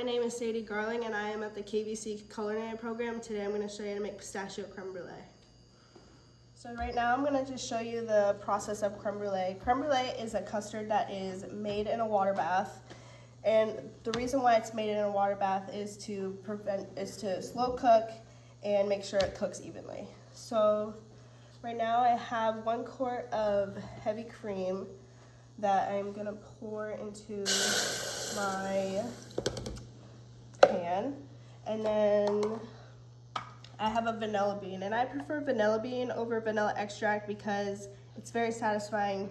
my name is Sadie Garling and I am at the KVC culinary program. Today I'm going to show you how to make pistachio creme brulee. So right now I'm going to just show you the process of creme brulee. Creme brulee is a custard that is made in a water bath, and the reason why it's made in a water bath is to slow cook and make sure it cooks evenly. So right now I have 1 quart of heavy cream that I'm going to pour into my pan, and then I have a vanilla bean, and I prefer vanilla bean over vanilla extract because it's very satisfying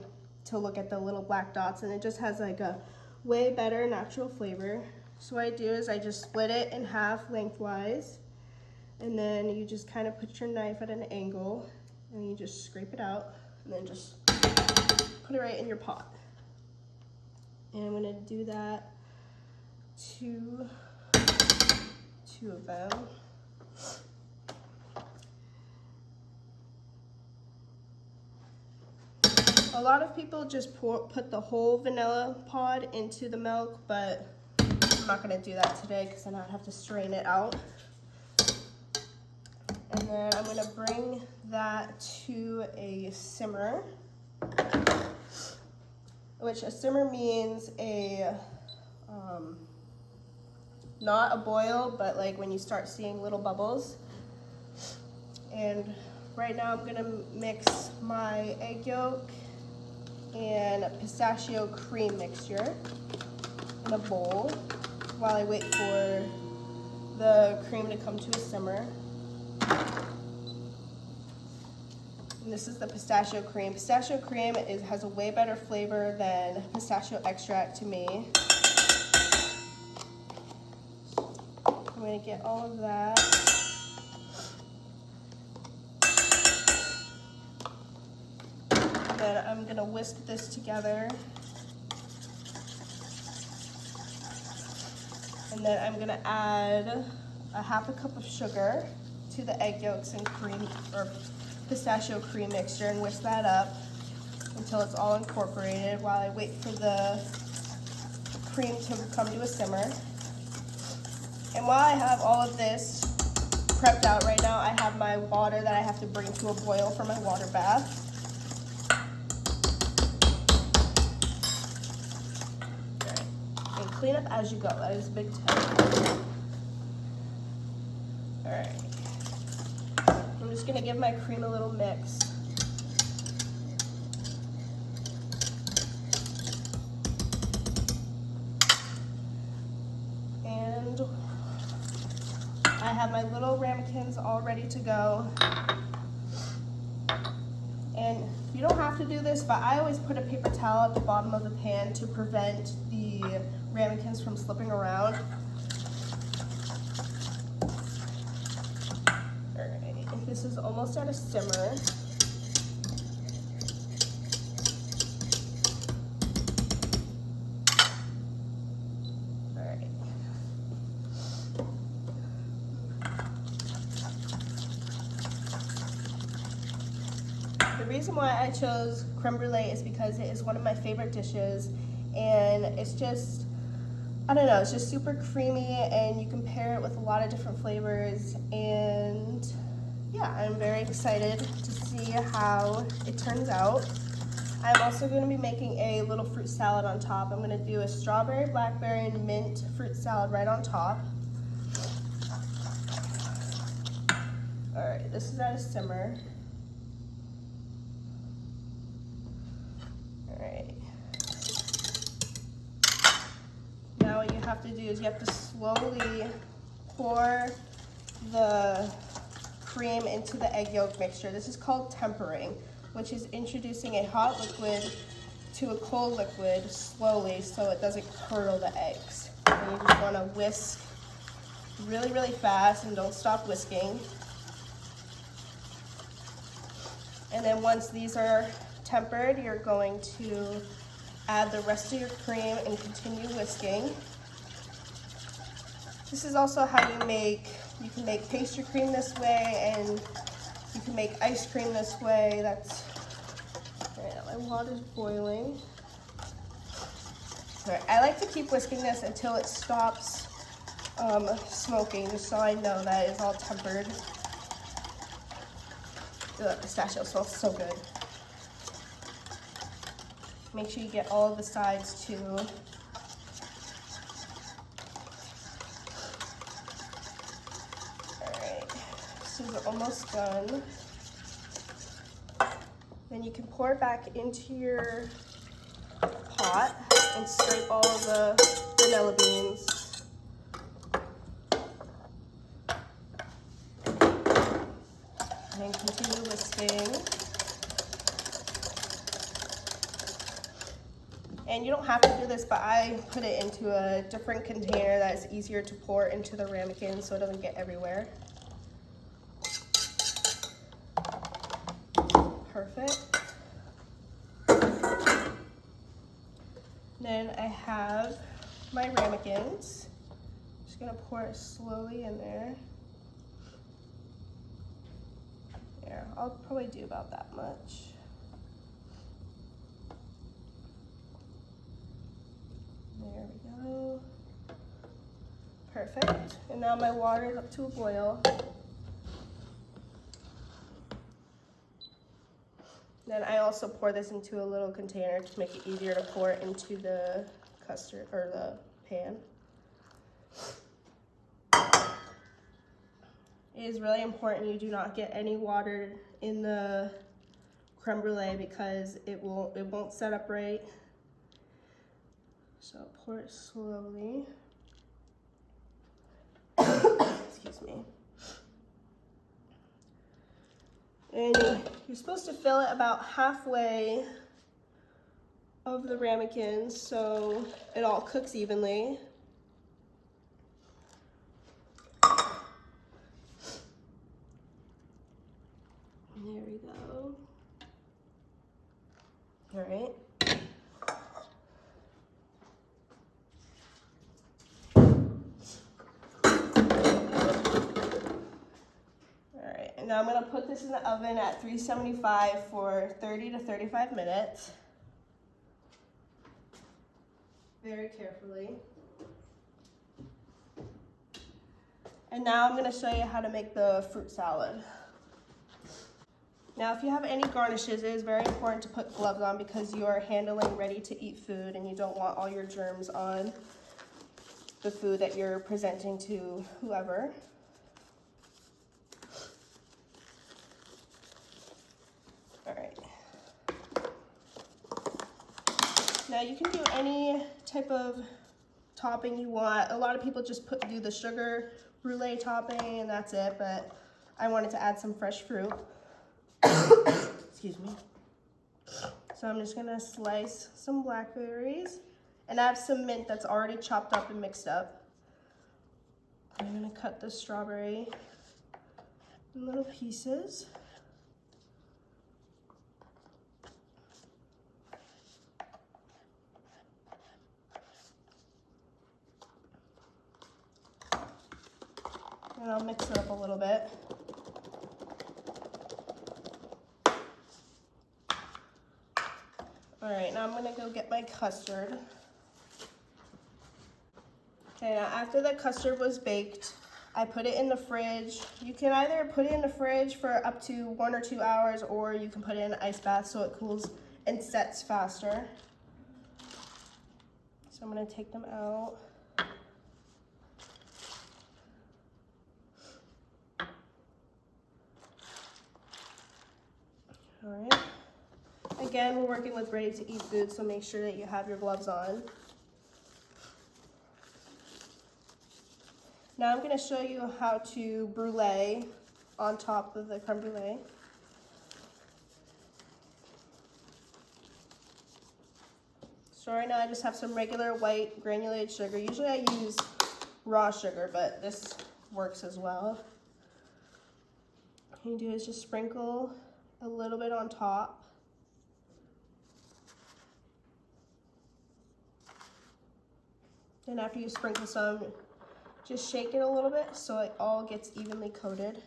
to look at the little black dots, and it just has like a way better natural flavor. So what I do is I just split it in half lengthwise, and then you just kind of put your knife at an angle and you just scrape it out and then just put it right in your pot. And I'm going to do that two of them. A lot of people just put the whole vanilla pod into the milk, but I'm not going to do that today because then I'd have to strain it out. And then I'm going to bring that to a simmer, which a simmer means a not a boil, but like when you start seeing little bubbles. And right now I'm gonna mix my egg yolk and pistachio cream mixture in a bowl while I wait for the cream to come to a simmer. And this is the pistachio cream. Pistachio cream has a way better flavor than pistachio extract to me. I'm going to get all of that. Then I'm going to whisk this together. And then I'm going to add a half a cup of sugar to the egg yolks and cream or pistachio cream mixture and whisk that up until it's all incorporated while I wait for the cream to come to a simmer. And while I have all of this prepped out right now, I have my water that I have to bring to a boil for my water bath. Okay. And clean up as you go. That is a big tip. Alright. I'm just going to give my cream a little mix. And I have my little ramekins all ready to go. And you don't have to do this, but I always put a paper towel at the bottom of the pan to prevent the ramekins from slipping around. Alright, this is almost at a simmer. The reason why I chose creme brulee is because it is one of my favorite dishes, and it's just, I don't know, it's just super creamy, and you can pair it with a lot of different flavors. And yeah, I'm very excited to see how it turns out. I'm also going to be making a little fruit salad on top. I'm going to do a strawberry, blackberry, and mint fruit salad right on top. Alright, this is at a simmer. Alright. Now what you have to do is you have to slowly pour the cream into the egg yolk mixture. This is called tempering, which is introducing a hot liquid to a cold liquid slowly so it doesn't curdle the eggs. And you just want to whisk really, really fast and don't stop whisking. And then once these are tempered, you're going to add the rest of your cream and continue whisking. This is also how you can make pastry cream this way, and you can make ice cream this way. That's, right now my water's boiling. Right, I like to keep whisking this until it stops smoking, just so I know that it's all tempered. The pistachio smells so good. Make sure you get all of the sides too. Alright, so we're almost done. Then you can pour it back into your pot and scrape all of the vanilla beans. And continue whisking. And you don't have to do this, but I put it into a different container that is easier to pour into the ramekin so it doesn't get everywhere. Perfect. Then I have my ramekins. Just gonna pour it slowly in there. There, I'll probably do about that much. There we go. Perfect. And now my water is up to a boil. Then I also pour this into a little container to make it easier to pour it into the custard or the pan. It is really important you do not get any water in the creme brulee because it won't set up right. So pour it slowly. Excuse me. And you're supposed to fill it about halfway of the ramekins so it all cooks evenly. There we go. All right. Now I'm gonna put this in the oven at 375 for 30 to 35 minutes. Very carefully. And now I'm gonna show you how to make the fruit salad. Now if you have any garnishes, it is very important to put gloves on because you are handling ready to eat food and you don't want all your germs on the food that you're presenting to whoever. Now you can do any type of topping you want. A lot of people just do the sugar brulee topping and that's it, but I wanted to add some fresh fruit. Excuse me. So I'm just gonna slice some blackberries and I have some mint that's already chopped up and mixed up. I'm gonna cut the strawberry in little pieces. And I'll mix it up a little bit. All right, now I'm gonna go get my custard. Okay, now after the custard was baked, I put it in the fridge. You can either put it in the fridge for up to 1 or 2 hours, or you can put it in an ice bath so it cools and sets faster. So I'm gonna take them out. All right. Again, we're working with ready to eat food, so make sure that you have your gloves on. Now I'm going to show you how to brulee on top of the creme brulee. So right now I just have some regular white granulated sugar. Usually I use raw sugar, but this works as well. What you do is just sprinkle a little bit on top. Then after you sprinkle some, just shake it a little bit so it all gets evenly coated.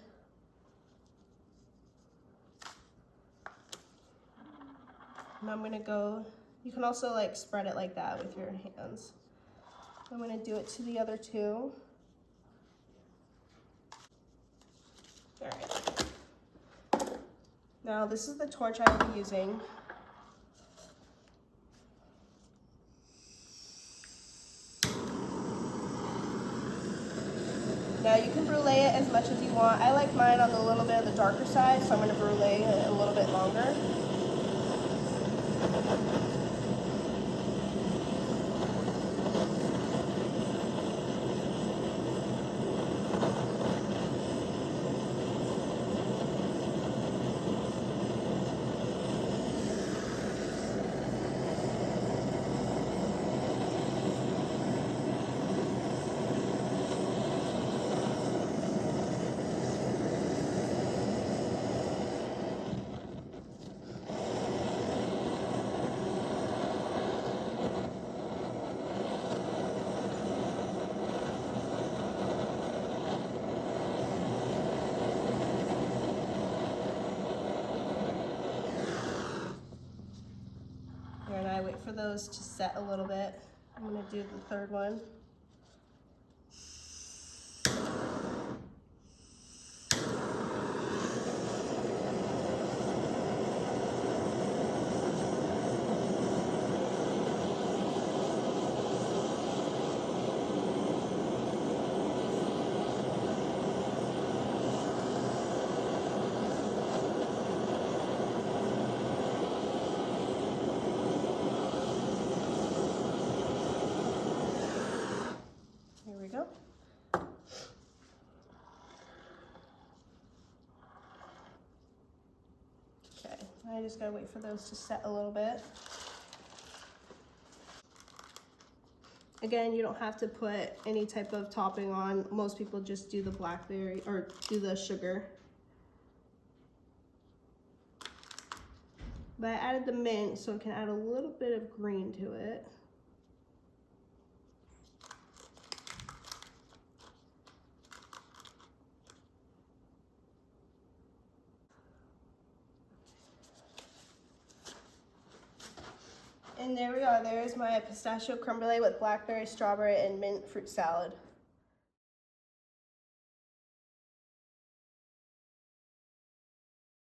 And I'm gonna go, you can also like spread it like that with your hands. I'm gonna do it to the other two. All right. Now this is the torch I will be using. Now you can brulee it as much as you want. I like mine on the little bit of the darker side, so I'm going to brulee it a little bit longer. And I wait for those to set a little bit. I'm going to do the third one. Here we go. Okay, I just gotta wait for those to set a little bit. Again, you don't have to put any type of topping on. Most people just do the blackberry or do the sugar. But I added the mint so it can add a little bit of green to it. And there we are. There's my pistachio creme brulee with blackberry, strawberry, and mint fruit salad.